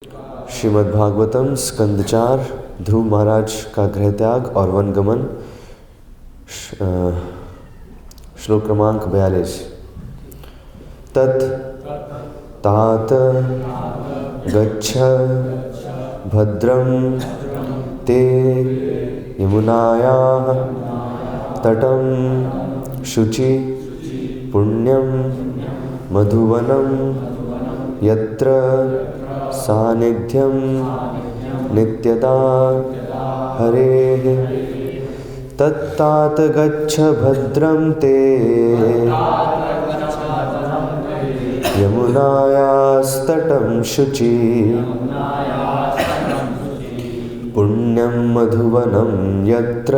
श्रीमद्भागवतम स्कंद 4 ध्रुव महाराज का गृह त्याग और वनगमन। श्लोक क्रमांक 42। तत् तात गच्छ भद्रम ते यमुनायाः तटं शुचि पुण्यं मधुवनं यत्र सानिध्यं नित्यदा हरेः। तत्तात गच्छ भद्रं ते यमुनायास्तटं शुचि पुण्यं मधुवनं यत्र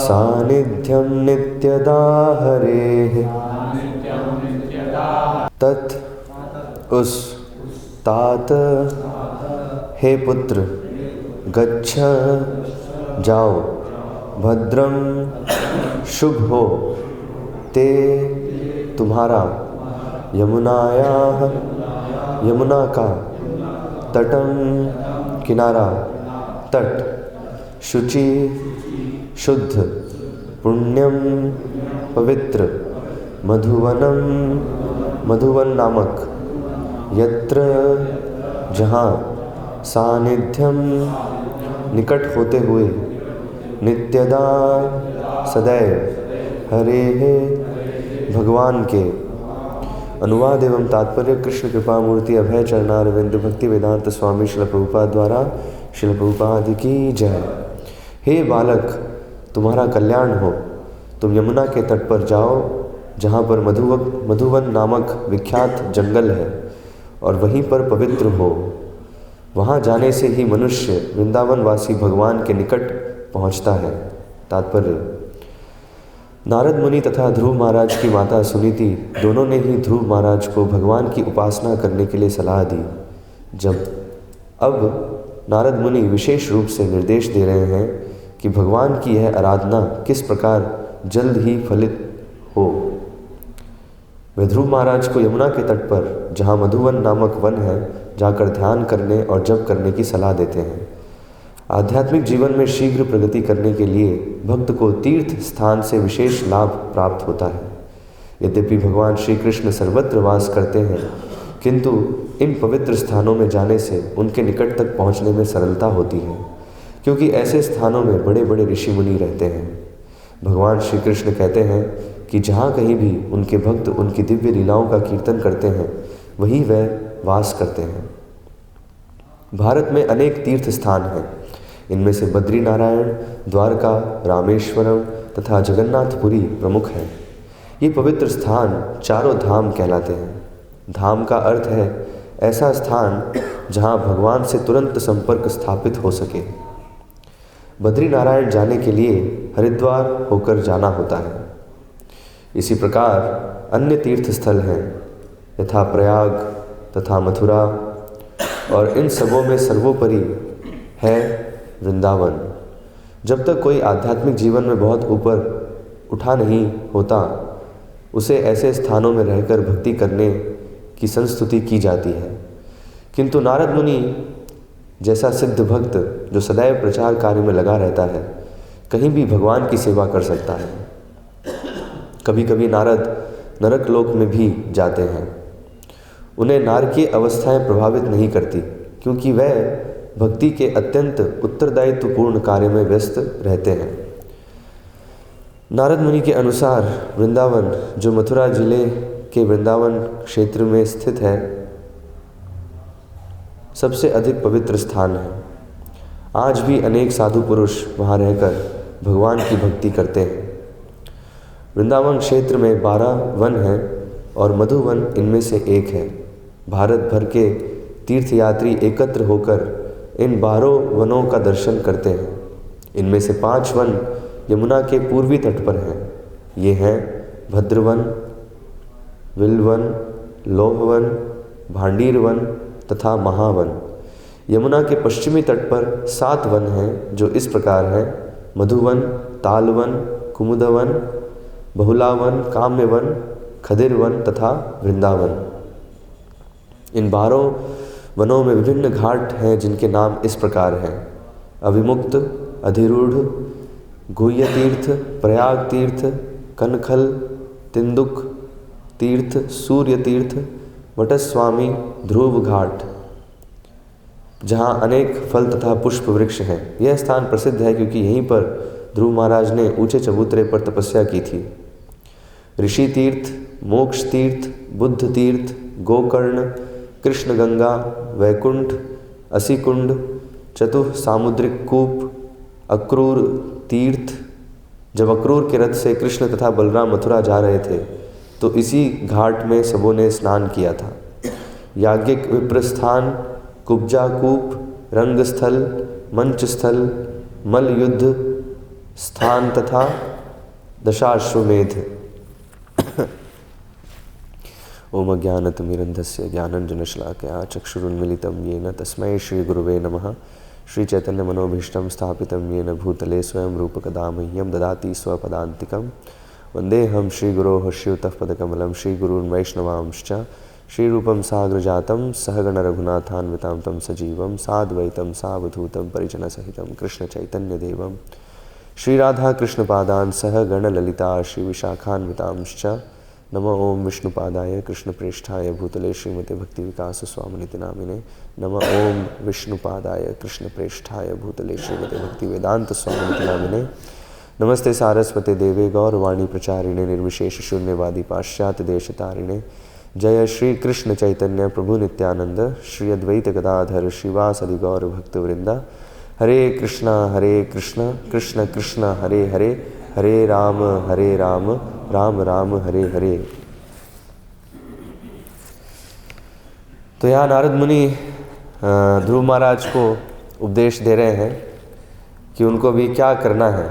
सानिध्यं नित्यदा हरेः। तत् उस, तात हे पुत्र, गच्छ जाओ, भद्रम शुभ हो, ते तुम्हारा, यमुनायाः यमुना का, तटम किनारा, तट, शुचि शुद्ध, पुण्यम पवित्र, मधुवनम मधुवन नामक, यत्र जहाँ, सानिध्यम निकट होते हुए, नित्यदा सदैव, हरे भगवान के। अनुवाद एवं तात्पर्य कृष्ण कृपा मूर्ति अभय चरणारविंद भक्ति वेदांत स्वामी श्रील प्रभुपाद द्वारा। श्रील प्रभुपाद की जय। हे बालक, तुम्हारा कल्याण हो। तुम यमुना के तट पर जाओ, जहाँ पर मधुवन नामक विख्यात जंगल है, और वहीं पर पवित्र हो। वहाँ जाने से ही मनुष्य वृंदावन वासी भगवान के निकट पहुँचता है। तात्पर्य: नारद मुनि तथा ध्रुव महाराज की माता सुनीति दोनों ने ही ध्रुव महाराज को भगवान की उपासना करने के लिए सलाह दी। अब नारद मुनि विशेष रूप से निर्देश दे रहे हैं कि भगवान की यह आराधना किस प्रकार जल्द ही फलित हो। वे ध्रुव महाराज को यमुना के तट पर, जहाँ मधुवन नामक वन है, जाकर ध्यान करने और जप करने की सलाह देते हैं। आध्यात्मिक जीवन में शीघ्र प्रगति करने के लिए भक्त को तीर्थ स्थान से विशेष लाभ प्राप्त होता है। यद्यपि भगवान श्री कृष्ण सर्वत्र वास करते हैं, किंतु इन पवित्र स्थानों में जाने से उनके निकट तक पहुँचने में सरलता होती है, क्योंकि ऐसे स्थानों में बड़े बड़े ऋषि मुनि रहते हैं। भगवान श्री कृष्ण कहते हैं कि जहाँ कहीं भी उनके भक्त उनकी दिव्य लीलाओं का कीर्तन करते हैं, वहीं वह वास करते हैं। भारत में अनेक तीर्थ स्थान हैं। इनमें से बद्री नारायण, द्वारका, रामेश्वरम तथा जगन्नाथपुरी प्रमुख हैं। ये पवित्र स्थान चारों धाम कहलाते हैं। धाम का अर्थ है ऐसा स्थान जहाँ भगवान से तुरंत संपर्क स्थापित हो सके। बद्री नारायण जाने के लिए हरिद्वार होकर जाना होता है। इसी प्रकार अन्य तीर्थ स्थल हैं, यथा प्रयाग तथा मथुरा, और इन सबों में सर्वोपरि है वृंदावन। जब तक कोई आध्यात्मिक जीवन में बहुत ऊपर उठा नहीं होता, उसे ऐसे स्थानों में रहकर भक्ति करने की संस्तुति की जाती है। किंतु नारद मुनि जैसा सिद्ध भक्त जो सदैव प्रचार कार्य में लगा रहता है, कहीं भी भगवान की सेवा कर सकता है। कभी कभी नारद नरक लोक में भी जाते हैं। उन्हें नारकीय अवस्थाएं प्रभावित नहीं करती, क्योंकि वह भक्ति के अत्यंत उत्तरदायित्वपूर्ण कार्य में व्यस्त रहते हैं। नारद मुनि के अनुसार वृंदावन, जो मथुरा जिले के वृंदावन क्षेत्र में स्थित है, सबसे अधिक पवित्र स्थान है। आज भी अनेक साधु पुरुष वहाँ रहकर भगवान की भक्ति करते हैं। वृंदावन क्षेत्र में 12 वन हैं और मधुवन इनमें से एक है। भारत भर के तीर्थयात्री एकत्र होकर इन 12 वनों का दर्शन करते हैं। इनमें से 5 वन यमुना के पूर्वी तट पर हैं। ये हैं भद्रवन, विल्वन, लोहवन, भांडीरवन तथा महावन। यमुना के पश्चिमी तट पर 7 वन हैं, जो इस प्रकार हैं: मधुवन, तालवन, कुमुदवन, बहुलावन, काम्यवन, खदिरवन तथा वृंदावन। इन 12 वनों में विभिन्न घाट हैं जिनके नाम इस प्रकार हैं: अभिमुक्त, अधिरूढ़, गुह्य तीर्थ, प्रयाग तीर्थ, कनखल, तिंदुक तीर्थ, सूर्य तीर्थ, वटस्वामी, ध्रुव घाट, जहाँ अनेक फल तथा पुष्प वृक्ष हैं। यह स्थान प्रसिद्ध है क्योंकि यहीं पर ध्रुव महाराज ने ऊंचे चबूतरे पर तपस्या की थी। ऋषि तीर्थ, मोक्ष तीर्थ, बुद्ध तीर्थ, गोकर्ण, कृष्ण गंगा, वैकुंठ, असिकुंड, चतुः सामुद्रिक कूप, अक्रूर तीर्थ। जब अक्रूर के रथ से कृष्ण तथा बलराम मथुरा जा रहे थे तो इसी घाट में सबों ने स्नान किया था। याज्ञिक विप्रस्थान, कुब्जा कूप, रंगस्थल, मंचस्थल, मल्लयुद्ध स्थान तथा दशाश्वमेध। ओम ज्ञानतिमिरन्धस्य ज्ञानाञ्जनशलाकया चक्षुरुन्मीलितं येन तस्मै श्रीगुरुवे नमः। श्रीचैतन्यमनोभीष्टं स्थापितं येन भूतले स्वयं रूपकदा मह्यं ददाति स्वपदान्तिकं। वन्देऽहं श्रीगुरोः श्रीयुतपदकमलं श्रीगुरून् वैष्णवांश्च श्रीरूपं साग्रजातं सहगणरघुनाथान्वितां तं सजीवं साद्वैतं सावधूतं परिजनसहितं कृष्णचैतन्यदेवं श्रीराधाकृष्णपादान् सह गणललिता श्रीविशाखान्वितांश्च। नमो ओं विष्णुपादाय कृष्णप्रेष्ठाय भूतले श्रीमते भक्तिविकासस्वामिनिति नामिने। नमो ओं विष्णुपादाय कृष्णप्रेष्ठाय भूतले श्रीमते भक्तिवेदान्तस्वामिनिति नामिने। नमस्ते सारस्वते देवे गौरवाणी प्रचारिणे निर्विशेष शून्यवादी पाश्चात्य देशतारिणे। जय श्री कृष्ण चैतन्य प्रभु नित्यानंद श्री अद्वैत गदाधर श्रीवासदि गौर भक्तवृंदा। हरे कृष्ण कृष्ण कृष्ण हरे हरे, हरे राम राम राम हरे हरे। तो यहाँ नारद मुनि ध्रुव महाराज को उपदेश दे रहे हैं कि उनको भी क्या करना है।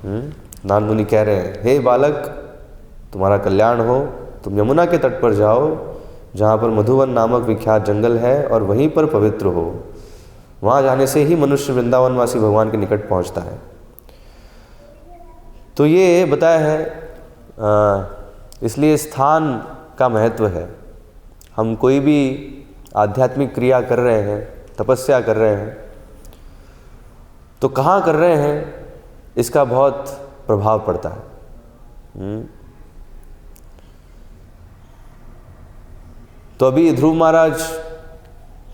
नारद मुनि कह रहे हैं, हे बालक, तुम्हारा कल्याण हो, तुम यमुना के तट पर जाओ जहाँ पर मधुवन नामक विख्यात जंगल है और वहीं पर पवित्र हो। वहाँ जाने से ही मनुष्य वृंदावनवासी भगवान के निकट पहुँचता है। तो ये बताया है, इसलिए स्थान का महत्व है। हम कोई भी आध्यात्मिक क्रिया कर रहे हैं, तपस्या कर रहे हैं, तो कहाँ कर रहे हैं इसका बहुत प्रभाव पड़ता है। तो अभी ध्रुव महाराज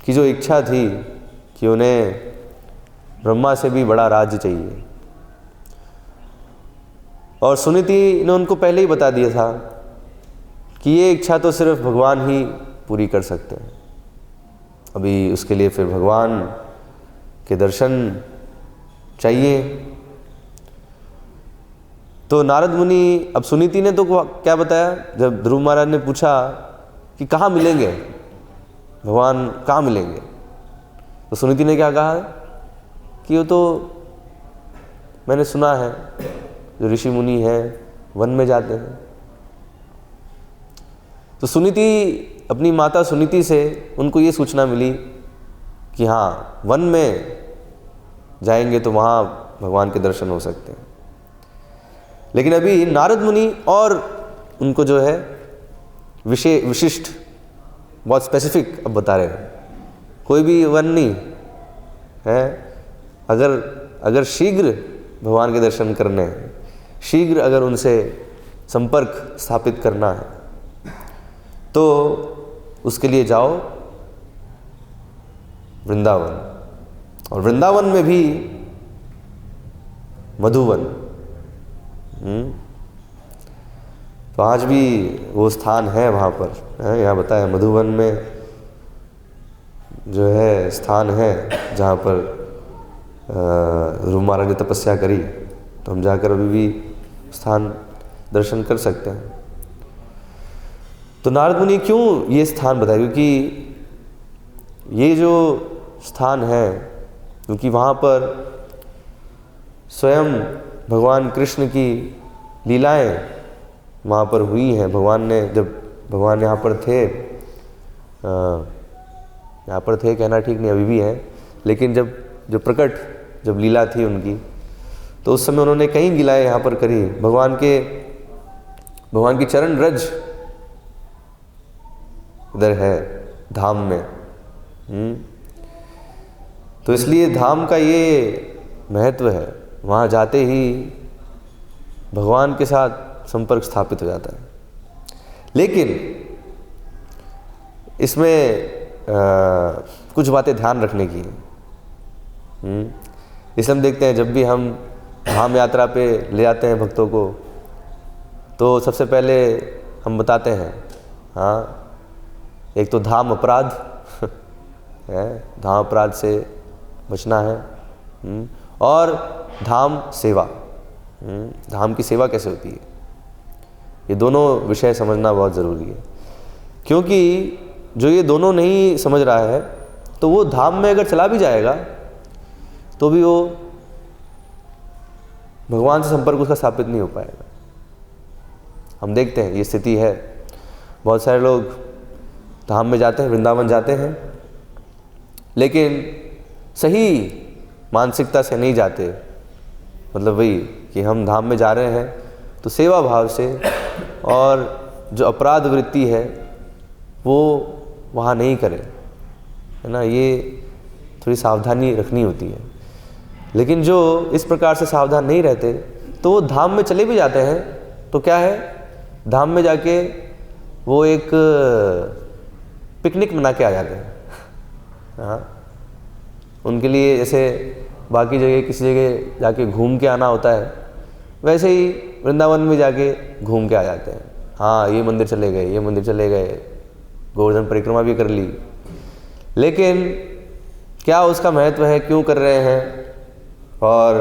की जो इच्छा थी कि उन्हें ब्रह्मा से भी बड़ा राज्य चाहिए, और सुनीति ने उनको पहले ही बता दिया था कि ये इच्छा तो सिर्फ भगवान ही पूरी कर सकते हैं। अभी उसके लिए फिर भगवान के दर्शन चाहिए। तो नारद मुनि, अब सुनीति ने तो क्या बताया, जब ध्रुव महाराज ने पूछा कि कहाँ मिलेंगे भगवान, कहाँ मिलेंगे, तो सुनीति ने क्या कहा कि वो तो मैंने सुना है जो ऋषि मुनि हैं वन में जाते हैं। तो सुनीति, अपनी माता सुनीति से उनको ये सूचना मिली कि हाँ, वन में जाएंगे तो वहाँ भगवान के दर्शन हो सकते हैं। लेकिन अभी नारद मुनि और उनको जो है विशिष्ट, बहुत स्पेसिफिक अब बता रहे हैं। कोई भी वन नहीं है, अगर शीघ्र भगवान के दर्शन करने हैं, शीघ्र अगर उनसे संपर्क स्थापित करना है, तो उसके लिए जाओ वृंदावन। और वृंदावन में भी मधुवन, तो आज भी वो स्थान है वहाँ पर, यहाँ बताया मधुवन में जो है स्थान है जहाँ पर ध्रुव महाराज ने तपस्या करी। तो हम जाकर अभी भी स्थान दर्शन कर सकते हैं। तो नारद मुनि क्यों ये स्थान बताया, क्योंकि ये जो स्थान है, क्योंकि वहाँ पर स्वयं भगवान कृष्ण की लीलाएं वहाँ पर हुई हैं। भगवान ने, जब भगवान यहाँ पर थे कहना ठीक नहीं, अभी भी है, लेकिन जब लीला थी उनकी, तो उस समय उन्होंने कई लीलाएं यहाँ पर करी। भगवान की चरण रज इधर है, धाम में। तो इसलिए धाम का ये महत्व है, वहाँ जाते ही भगवान के साथ संपर्क स्थापित हो जाता है। लेकिन इसमें कुछ बातें ध्यान रखने की हैं। इसलिए हम देखते हैं जब भी हम धाम यात्रा पे ले जाते हैं भक्तों को, तो सबसे पहले हम बताते हैं, हाँ, एक तो धाम अपराध है, धाम अपराध से बचना है, और धाम सेवा, धाम की सेवा कैसे होती है, ये दोनों विषय समझना बहुत ज़रूरी है। क्योंकि जो ये दोनों नहीं समझ रहा है, तो वो धाम में अगर चला भी जाएगा तो भी वो भगवान से संपर्क उसका स्थापित नहीं हो पाएगा। हम देखते हैं ये स्थिति है, बहुत सारे लोग धाम में जाते हैं, वृंदावन जाते हैं, लेकिन सही मानसिकता से नहीं जाते। मतलब वही कि हम धाम में जा रहे हैं तो सेवा भाव से, और जो अपराध वृत्ति है वो वहाँ नहीं करें, है ना, ये थोड़ी सावधानी रखनी होती है। लेकिन जो इस प्रकार से सावधान नहीं रहते, तो वो धाम में चले भी जाते हैं, तो क्या है, धाम में जाके वो एक पिकनिक मना के आ जाते हैं। हाँ, उनके लिए जैसे बाकी जगह किसी जगह जाके घूम के आना होता है, वैसे ही वृंदावन में जाके घूम के आ जाते हैं। हाँ, ये मंदिर चले गए, ये मंदिर चले गए, गोवर्धन परिक्रमा भी कर ली, लेकिन क्या उसका महत्व है, क्यों कर रहे हैं? और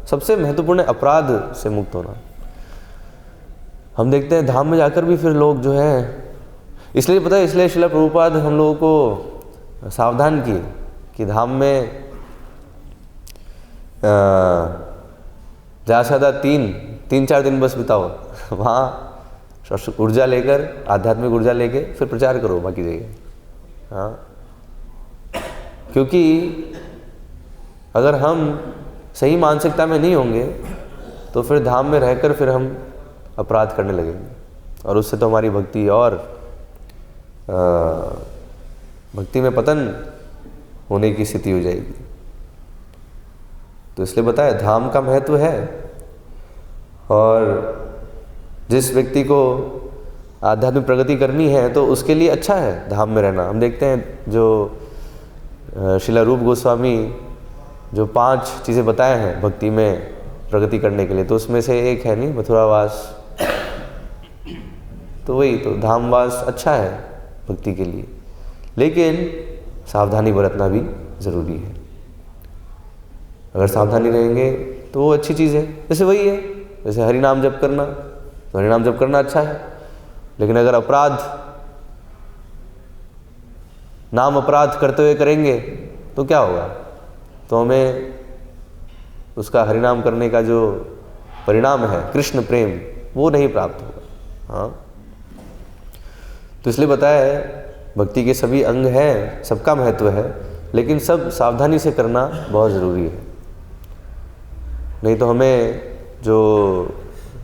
सबसे महत्वपूर्ण है अपराध से मुक्त होना। हम देखते हैं धाम में जाकर भी फिर लोग जो है, इसलिए पता है, इसलिए श्रील प्रभुपाद हम लोगों को सावधान किए कि धाम में ज़्यादा से ज़्यादा तीन चार दिन बस बिताओ, वहाँ ऊर्जा लेकर, आध्यात्मिक ऊर्जा लेके फिर प्रचार करो बाकी जगह। हाँ, क्योंकि अगर हम सही मानसिकता में नहीं होंगे तो फिर धाम में रहकर फिर हम अपराध करने लगेंगे, और उससे तो हमारी भक्ति और भक्ति में पतन होने की स्थिति हो जाएगी। तो इसलिए बताया धाम का महत्व है, और जिस व्यक्ति को आध्यात्मिक प्रगति करनी है तो उसके लिए अच्छा है धाम में रहना। हम देखते हैं जो श्रील रूप गोस्वामी जो 5 चीज़ें बताए हैं भक्ति में प्रगति करने के लिए, तो उसमें से एक है नहीं मथुरावास, तो वही तो धामवास अच्छा है भक्ति के लिए, लेकिन सावधानी बरतना भी ज़रूरी है। अगर सावधानी रहेंगे तो वो अच्छी चीज़ है। जैसे वही है, जैसे हरि नाम जप करना, तो हरि नाम जप करना अच्छा है, लेकिन अगर अपराध, नाम अपराध करते हुए करेंगे तो क्या होगा? तो हमें उसका हरिनाम करने का जो परिणाम है, कृष्ण प्रेम, वो नहीं प्राप्त होगा। हाँ, तो इसलिए बताया है भक्ति के सभी अंग हैं, सबका महत्व है, लेकिन सब सावधानी से करना बहुत ज़रूरी है, नहीं तो हमें जो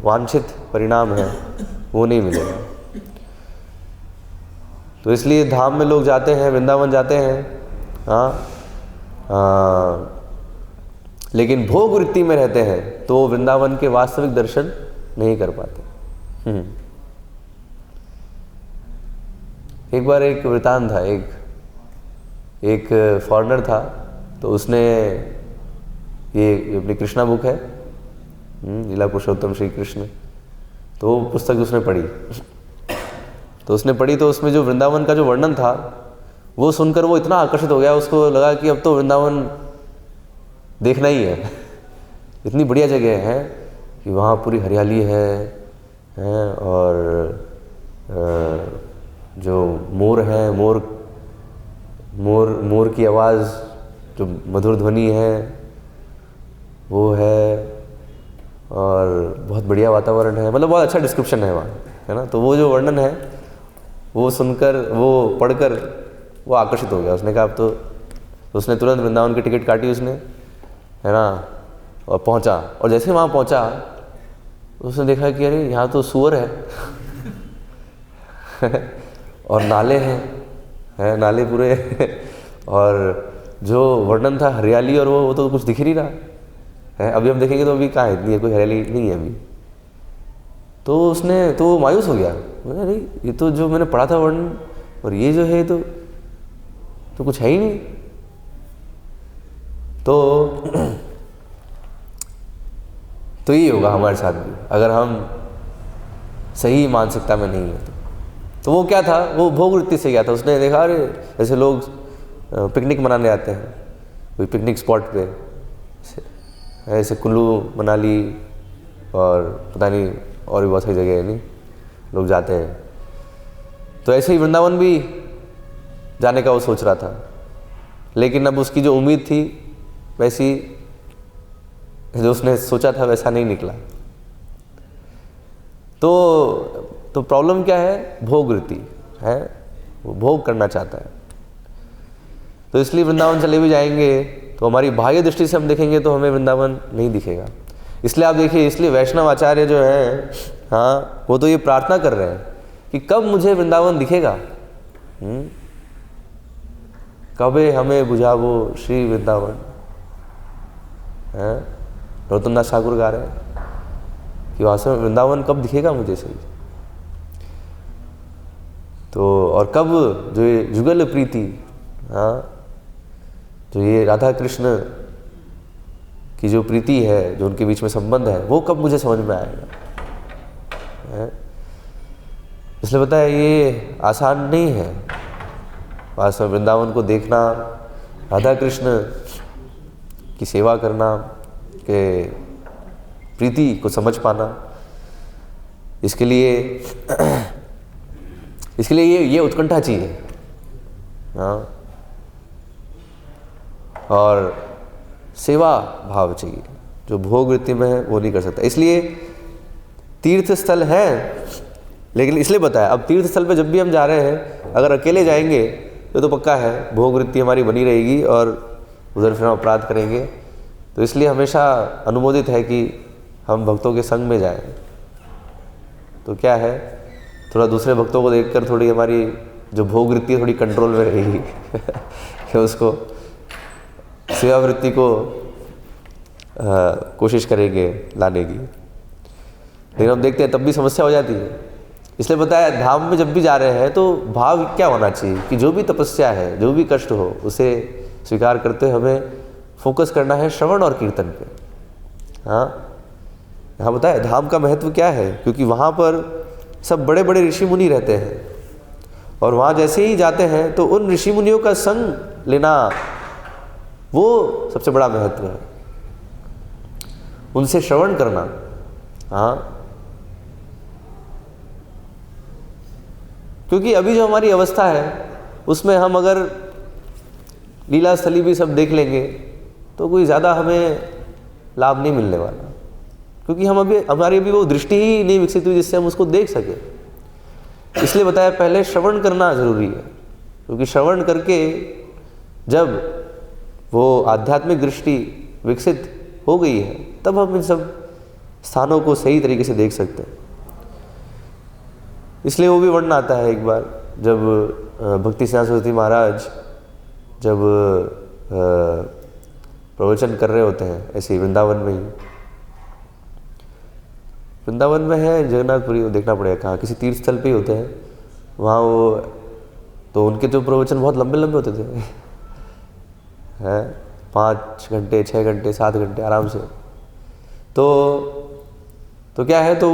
वांछित परिणाम है वो नहीं मिलेगा। तो इसलिए धाम में लोग जाते हैं, वृंदावन जाते हैं, हाँ, लेकिन भोग वृत्ति में रहते हैं तो वृंदावन के वास्तविक दर्शन नहीं कर पाते। एक बार एक वृतांत था, एक फॉरेनर था, तो उसने ये अपनी कृष्णा बुक है, लीला पुरुषोत्तम श्री कृष्ण, तो वो पुस्तक उसने पढ़ी। तो उसने पढ़ी तो उसमें जो वृंदावन का जो वर्णन था वो सुनकर वो इतना आकर्षित हो गया, उसको लगा कि अब तो वृंदावन देखना ही है। इतनी बढ़िया जगह है कि वहाँ पूरी हरियाली है, और जो मोर है, मोर की आवाज़ जो मधुर ध्वनि है वो है, और बहुत बढ़िया वातावरण है, मतलब बहुत अच्छा डिस्क्रिप्शन है वहाँ, है ना। तो वो जो वर्णन है वो सुनकर, वो पढ़कर वो आकर्षित हो गया। उसने कहा अब तो उसने तुरंत वृंदावन की टिकट काटी उसने, है ना, और पहुंचा। और जैसे वहाँ पहुंचा उसने देखा कि अरे यहाँ तो सूअर है और नाले हैं, है, नाले पूरे और जो वर्णन था हरियाली और वो तो कुछ दिख ही नहीं रहा है। अभी हम देखेंगे तो अभी कहाँ है, इतनी कोई हरियाली नहीं है अभी। तो उसने तो मायूस हो गया, अरे ये तो जो मैंने पढ़ा था वर्णन और ये जो है तो कुछ है ही नहीं। तो ये होगा हमारे साथ भी, अगर हम सही मानसिकता में नहीं है तो वो क्या था, वो भोग वृत्ति से गया था। उसने देखा अरे जैसे लोग पिकनिक मनाने आते हैं कोई पिकनिक स्पॉट पे, ऐसे कुल्लू मनाली और पता नहीं और भी बहुत सारी जगह है नहीं लोग जाते हैं। तो ऐसे ही वृंदावन भी जाने का वो सोच रहा था, लेकिन अब उसकी जो उम्मीद थी वैसी, जो उसने सोचा था वैसा नहीं निकला। तो प्रॉब्लम क्या है, भोग वृत्ति है, वो भोग करना चाहता है। तो इसलिए वृंदावन चले भी जाएंगे तो हमारी बाह्य दृष्टि से हम देखेंगे तो हमें वृंदावन नहीं दिखेगा। इसलिए आप देखिए, इसलिए वैष्णव आचार्य जो हैं, हाँ, वो तो ये प्रार्थना कर रहे हैं कि कब मुझे वृंदावन दिखेगा, कबे हमें बुझावो श्री वृंदावन। रोतनदास ठाकुर गा रहे हैं कि वास्तव में वृंदावन कब दिखेगा मुझे सही। तो और कब जो ये जुगल प्रीति, हाँ, जो ये राधा कृष्ण की जो प्रीति है, जो उनके बीच में संबंध है, वो कब मुझे समझ में आएगा। इसलिए पता है ये आसान नहीं है वास्तव में वृंदावन को देखना, राधा कृष्ण की सेवा करना, के प्रीति को समझ पाना। इसके लिए ये उत्कंठा चाहिए, हाँ, और सेवा भाव चाहिए। जो भोग वृत्ति में है वो नहीं कर सकता। इसलिए तीर्थ स्थल है, लेकिन इसलिए बताया, अब तीर्थ स्थल पे जब भी हम जा रहे हैं, अगर अकेले जाएंगे तो पक्का है भोग वृत्ति हमारी बनी रहेगी और उधर फिर हम अपराध करेंगे। तो इसलिए हमेशा अनुमोदित है कि हम भक्तों के संग में जाएं। तो क्या है, थोड़ा दूसरे भक्तों को देखकर थोड़ी हमारी जो भोग वृत्ति है थोड़ी कंट्रोल में रहेगी कि उसको सेवा वृत्ति को कोशिश करेंगे लाने की। लेकिन हम देखते हैं तब भी समस्या हो जाती है। इसलिए बताया, धाम में जब भी जा रहे हैं तो भाव क्या होना चाहिए कि जो भी तपस्या है, जो भी कष्ट हो, उसे स्वीकार करते हुए हमें फोकस करना है श्रवण और कीर्तन पे। हाँ, यहाँ बताया धाम का महत्व क्या है, क्योंकि वहाँ पर सब बड़े बड़े ऋषि मुनि रहते हैं और वहाँ जैसे ही जाते हैं तो उन ऋषि मुनियों का संग लेना, वो सबसे बड़ा महत्व है। उनसे श्रवण करना, हाँ, क्योंकि अभी जो हमारी अवस्था है उसमें हम अगर लीला स्थली भी सब देख लेंगे तो कोई ज़्यादा हमें लाभ नहीं मिलने वाला, क्योंकि हमारी अभी वो दृष्टि ही नहीं विकसित हुई जिससे हम उसको देख सके। इसलिए बताया पहले श्रवण करना जरूरी है, क्योंकि श्रवण करके जब वो आध्यात्मिक दृष्टि विकसित हो गई है तब हम इन सब स्थानों को सही तरीके से देख सकते हैं। इसलिए वो भी वर्णन आता है एक बार, जब भक्ति सिद्धांत सरस्वती महाराज जब प्रवचन कर रहे होते हैं ऐसे ही वृंदावन में ही, वृंदावन में है जगन्नाथपुरी, देखना पड़ेगा कहाँ, किसी तीर्थ स्थल पे ही होते हैं वहाँ। वो तो उनके जो प्रवचन बहुत लंबे लंबे होते थे हैं, 5 घंटे 6 घंटे 7 घंटे आराम से। तो क्या है, तो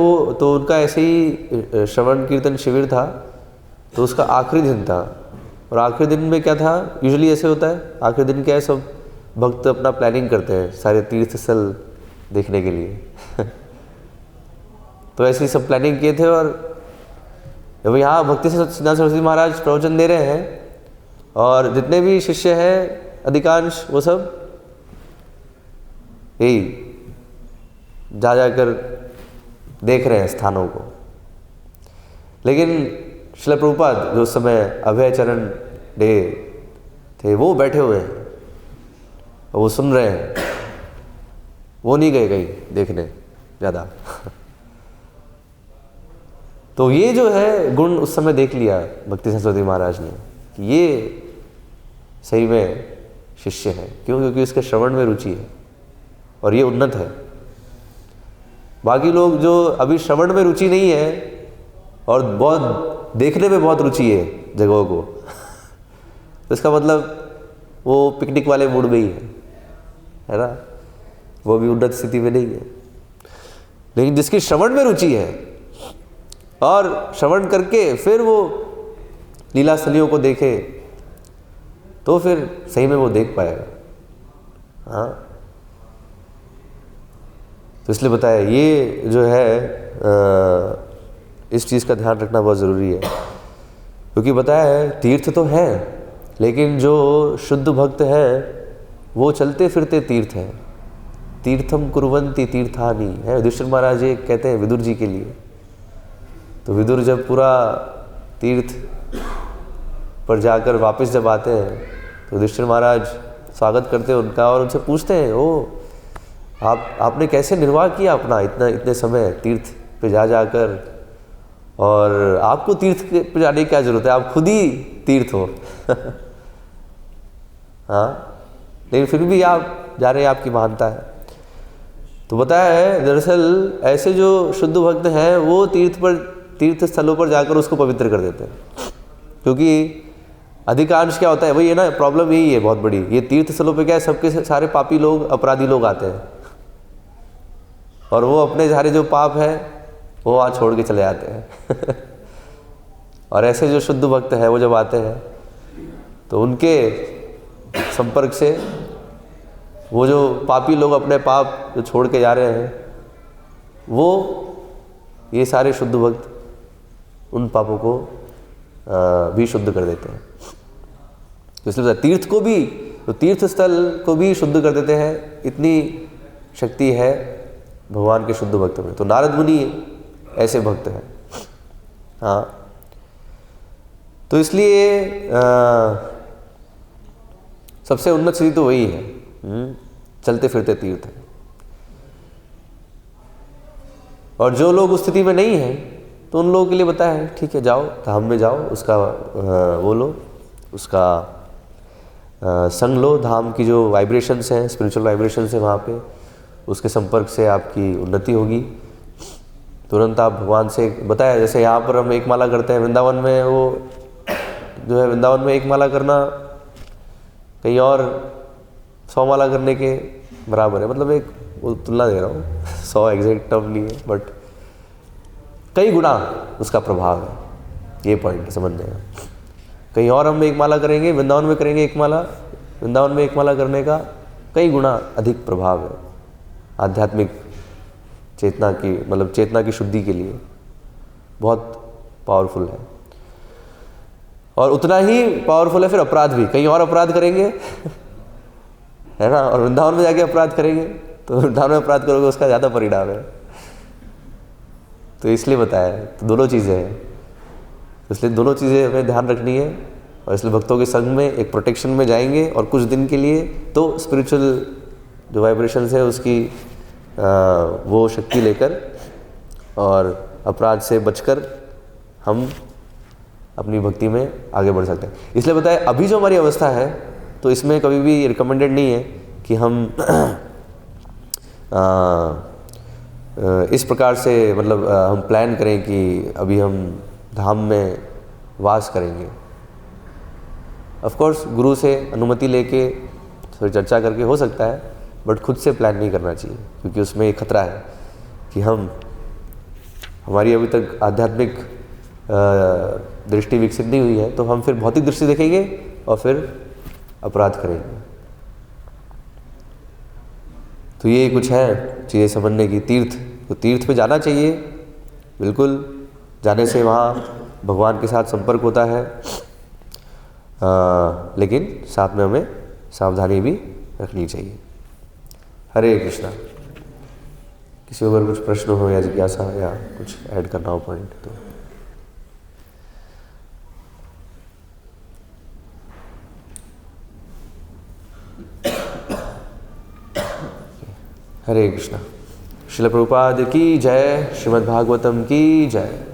उनका ऐसे ही श्रवण कीर्तन शिविर था, तो उसका आखिरी दिन था। और आखिरी दिन में क्या था, यूजुअली ऐसे होता है, आखिरी दिन क्या है, सब भक्त अपना प्लानिंग करते हैं सारे तीर्थ स्थल देखने के लिए तो ऐसे ही सब प्लानिंग किए थे। और जब यहाँ भक्ति सिद्धांत सरस्वती महाराज प्रवचन दे रहे हैं और जितने भी शिष्य हैं अधिकांश वो सब यही जा जाकर देख रहे हैं स्थानों को। लेकिन श्रील प्रभुपाद जो उस समय अभय चरण डे थे वो बैठे हुए हैं और वो सुन रहे हैं, वो नहीं गए कहीं देखने ज़्यादा तो ये जो है गुण उस समय देख लिया भक्ति सरस्वती महाराज ने कि ये सही में शिष्य है। क्यों? क्योंकि उसके श्रवण में रुचि है और ये उन्नत है। बाकी लोग जो अभी श्रवण में रुचि नहीं है और बहुत देखने में बहुत रुचि है जगहों को तो इसका मतलब वो पिकनिक वाले मूड में ही है ना, वो भी उन्नत स्थिति में नहीं है। लेकिन जिसकी श्रवण में रुचि है और श्रवण करके फिर वो लीला स्थलियों को देखे तो फिर सही में वो देख पाएगा। हाँ, तो इसलिए बताया ये जो है इस चीज़ का ध्यान रखना बहुत ज़रूरी है। क्योंकि बताया है तीर्थ तो है, लेकिन जो शुद्ध भक्त है वो चलते फिरते तीर्थ है। तीर्थम कुर्वन्ति तीर्थानि है, युधिष्ठिर महाराज ये कहते हैं विदुर जी के लिए। तो विदुर जब पूरा तीर्थ पर जाकर वापस जब आते हैं तो युधिष्ठिर महाराज स्वागत करते हैं उनका और उनसे पूछते हैं, ओ आपने कैसे निर्वाह किया अपना इतने समय तीर्थ पे जाकर, और आपको तीर्थ पे जाने की क्या जरूरत है, आप खुद ही तीर्थ हो हाँ, लेकिन फिर भी आप जा रहे हैं, आपकी महानता है। तो बताया है दरअसल ऐसे जो शुद्ध भक्त हैं वो तीर्थ स्थलों पर जाकर उसको पवित्र कर देते हैं। क्योंकि अधिकांश क्या होता है, वही है ना, प्रॉब्लम यही है बहुत बड़ी। ये तीर्थ स्थलों पे क्या है, सबके सारे पापी लोग, अपराधी लोग आते हैं और वो अपने सारे जो पाप है वो वहाँ छोड़ के चले जाते हैं और ऐसे जो शुद्ध भक्त है वो जब आते हैं तो उनके संपर्क से वो जो पापी लोग अपने पाप जो छोड़ के जा रहे हैं वो ये सारे शुद्ध भक्त उन पापों को भी शुद्ध कर देते हैं। इसलिए तीर्थ को भी, तो तीर्थ स्थल को भी शुद्ध कर देते हैं, इतनी शक्ति है भगवान के शुद्ध भक्त में। तो नारद मुनि ऐसे भक्त हैं। हाँ, तो इसलिए सबसे उन्नत स्थिति तो वही है, चलते फिरते तीर्थ है। और जो लोग उस स्थिति में नहीं हैं तो उन लोगों के लिए बताया है, ठीक है जाओ धाम में जाओ, उसका वो लो, उसका संग लो, धाम की जो वाइब्रेशंस हैं, स्पिरिचुअल वाइब्रेशंस है वहाँ पे, उसके संपर्क से आपकी उन्नति होगी। तुरंत आप भगवान से बताया, जैसे यहाँ पर हम एक माला करते हैं, वृंदावन में वो जो है, वृंदावन में एक माला करना कहीं और 100 माला करने के बराबर है। मतलब एक वो तुलना दे रहा हूँ 100 एग्जैक्ट टर्म नहीं है, बट कई गुना उसका प्रभाव है, ये पॉइंट समझने का। कहीं और हम एक माला करेंगे, वृंदावन में करेंगे एक माला, वृंदावन में एक माला करने का कई गुना अधिक प्रभाव है आध्यात्मिक चेतना की, मतलब चेतना की शुद्धि के लिए बहुत पावरफुल है। और उतना ही पावरफुल है फिर अपराध भी। कहीं और अपराध करेंगे है ना, और वृंदावन में जाके अपराध करेंगे तो वृंदावन में अपराध करोगे उसका ज़्यादा परिणाम है। तो इसलिए बताया, तो दोनों चीज़ें हैं, इसलिए दोनों चीज़ें हमें ध्यान रखनी है। और इसलिए भक्तों के संग में एक प्रोटेक्शन में जाएंगे और कुछ दिन के लिए तो स्पिरिचुअल जो वाइब्रेशंस है उसकी वो शक्ति लेकर और अपराध से बचकर हम अपनी भक्ति में आगे बढ़ सकते हैं। इसलिए बताया अभी जो हमारी अवस्था है तो इसमें कभी भी रिकमेंडेड नहीं है कि हम इस प्रकार से, मतलब हम प्लान करें कि अभी हम धाम में वास करेंगे। ऑफ कोर्स गुरु से अनुमति लेके थोड़ी चर्चा करके हो सकता है, बट खुद से प्लान नहीं करना चाहिए, क्योंकि उसमें एक खतरा है कि हमारी अभी तक आध्यात्मिक दृष्टि विकसित नहीं हुई है, तो हम फिर भौतिक दृष्टि देखेंगे और फिर अपराध करेंगे। तो ये कुछ है चीज़ें समझने की। तो तीर्थ पे जाना चाहिए, बिल्कुल जाने से वहाँ भगवान के साथ संपर्क होता है, लेकिन साथ में हमें सावधानी भी रखनी चाहिए। हरे कृष्णा। किसी को अगर कुछ प्रश्न हो या जिज्ञासा या कुछ ऐड करना हो पॉइंट तो हरे कृष्णा। श्रील प्रभुपाद की जय, श्रीमद् भागवतम की जय।